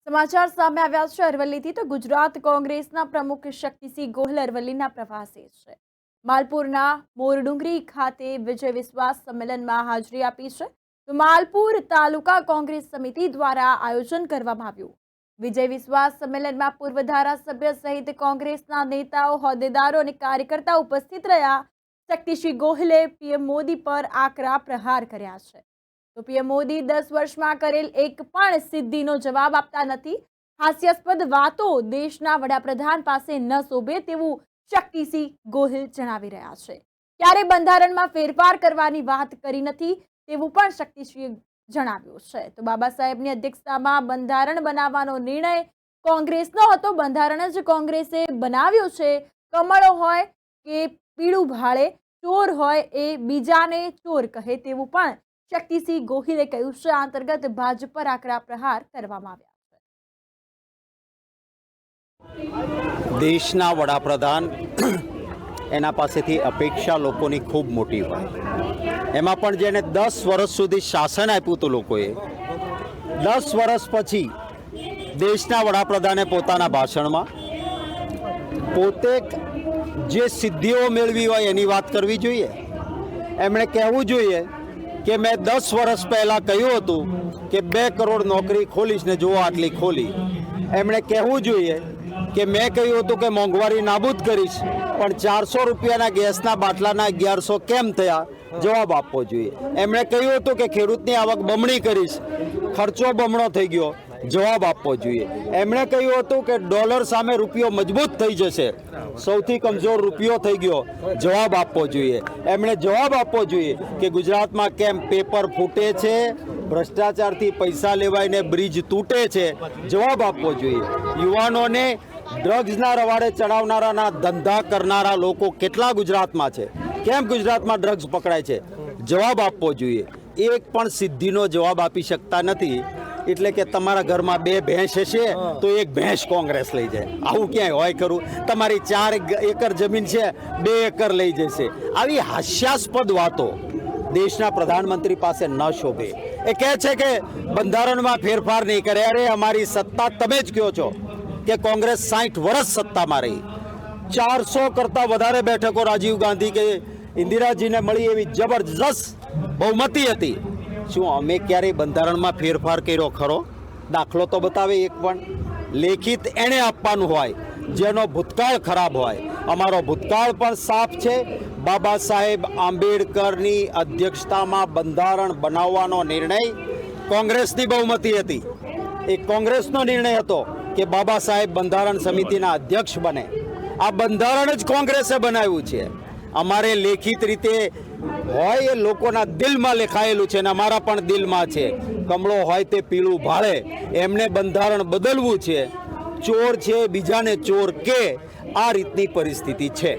સમાચાર સામે આવ્યા છે અરવલ્લીથી તો ગુજરાત કોંગ્રેસના પ્રમુખ શક્તિસિંહ ગોહિલ અરવલ્લીના પ્રવાસે છે। માલપુરના મોરડુંગરી ખાતે વિજય વિશ્વાસ સંમેલનમાં હાજરી આપી છે। તો માલપુર તાલુકા કોંગ્રેસ સમિતિ દ્વારા આયોજન કરવામાં આવ્યું। વિજય વિશ્વાસ સંમેલનમાં પૂર્વ ધારાસભ્ય સહિત કોંગ્રેસના નેતાઓ, હોદ્દેદારો અને કાર્યકર્તાઓ ઉપસ્થિત રહ્યા। શક્તિસિંહ ગોહિલે પીએમ મોદી પર આકરા પ્રહાર કર્યા છે। તો પીએમ મોદી 10 વર્ષમાં કરેલ એક પણ સિદ્ધિનો જવાબ આપતા નથી। હાસ્યાસ્પદ વાતો દેશના વડાપ્રધાન પાસે ન શોભે તેવું શક્તિસિંહ ગોહિલ જણાવી રહ્યા છે। ક્યારે બંધારણમાં ફેરફાર કરવાની વાત કરી નથી તેવું પણ શક્તિસિંહે જણાવ્યું છે। તો બાબા સાહેબની અધ્યક્ષતામાં બંધારણ બનાવવાનો નિર્ણય કોંગ્રેસનો હતો। બંધારણ જ કોંગ્રેસે બનાવ્યું છે। કમળો હોય કે પીળું ભાળે, ચોર હોય એ બીજાને ચોર કહે તેવું પણ શક્તિસિંહ ગોહિલે કહ્યું છે। આ અંતર્ગત ભાજપ પર આકરા પ્રહાર કરવામાં આવ્યા છે। દેશના વડાપ્રધાન એના પાસેથી અપેક્ષા લોકોની ખૂબ મોટી હોય, એમાં પણ જેને 10 વર્ષ સુધી શાસન આપ્યું હતું લોકોએ, 10 વર્ષ પછી દેશના વડાપ્રધાને પોતાના ભાષણમાં પોતે જે સિદ્ધિઓ મેળવી હોય એની વાત કરવી જોઈએ। એમણે કહેવું જોઈએ કે મેં 10 વર્ષ પહેલાં કહ્યું હતું કે 2 કરોડ નોકરી ખોલીશ ને જુઓ આટલી ખોલી। એમણે કહેવું જોઈએ કે મેં કહ્યું હતું કે મોંઘવારી નાબૂદ કરીશ પણ 400 રૂપિયાના ગેસના બાટલાના 1100 કેમ થયા, જવાબ આપવો જોઈએ। એમણે કહ્યું હતું કે ખેડૂતની આવક બમણી કરીશ, ખર્ચો બમણો થઈ ગયો, જવાબ આપવો જોઈએ। એમણે કહ્યું હતું કે ડોલર સામે રૂપિયો મજબૂત થઈ જશે, સૌથી કમજોર રૂપિયો થઈ ગયો, જવાબ આપવો જોઈએ। એમણે જવાબ આપવો જોઈએ કે ગુજરાતમાં કેમ પેપર ફૂટે છે, ભ્રષ્ટાચારથી પૈસા લેવાઈને બ્રિજ તૂટે છે, જવાબ આપવો જોઈએ। યુવાનોને ડ્રગ્સના રવાડે ચડાવનારાના ધંધા કરનારા લોકો કેટલા ગુજરાતમાં છે, કેમ ગુજરાતમાં ડ્રગ્સ પકડાય છે, જવાબ આપવો જોઈએ। એક પણ સિદ્ધિનો જવાબ આપી શકતા નથી, એટલે કે તમારા ઘરમાં 2 ભેંસ હશે તો 1 ભેંસ કોંગ્રેસ લઈ જાય, આવું ક્યાંય હોય ખરું? તમારી 4 એકર જમીન છે, 2 એકર લઈ જશે। આવી હાસ્યાસ્પદ વાતો દેશના પ્રધાનમંત્રી પાસે ન શોભે। એ કહે છે કે બંધારણમાં ફેરફાર નહીં કરે। અરે અમારી સત્તા તમે જ કહો છો કે કોંગ્રેસ 60 વર્ષ સત્તામાં રહી, 400 કરતાં વધારે બેઠકો રાજીવ ગાંધી કે ઇન્દિરાજીને મળી એવી જબરજસ્ત બહુમતી હતી। શું અમે ક્યારેય બંધારણમાં ફેરફાર કર્યો ખરો? દાખલો તો બતાવે એક પણ। લેખિત એણે આપવાનું હોય જેનો ભૂતકાળ ખરાબ હોય। અમારો ભૂતકાળ પણ સાફ છે। બાબા સાહેબ આંબેડકરની અધ્યક્ષતામાં બંધારણ બનાવવાનો નિર્ણય કોંગ્રેસની બહુમતી હતી। એ કોંગ્રેસનો નિર્ણય હતો કે બાબા સાહેબ બંધારણ સમિતિના અધ્યક્ષ બને। આ બંધારણ જ કોંગ્રેસે બનાવ્યું છે। અમારે લેખિત રીતે હોય એ લોકોના દિલમાં લખાયેલું છે, અને અમારા પણ દિલમાં છે। કમળો હોય તે પીળું ભાળે, એમને બંધારણ બદલવું છે। ચોર છે બીજાને ચોર કે, આ રીતની પરિસ્થિતિ છે।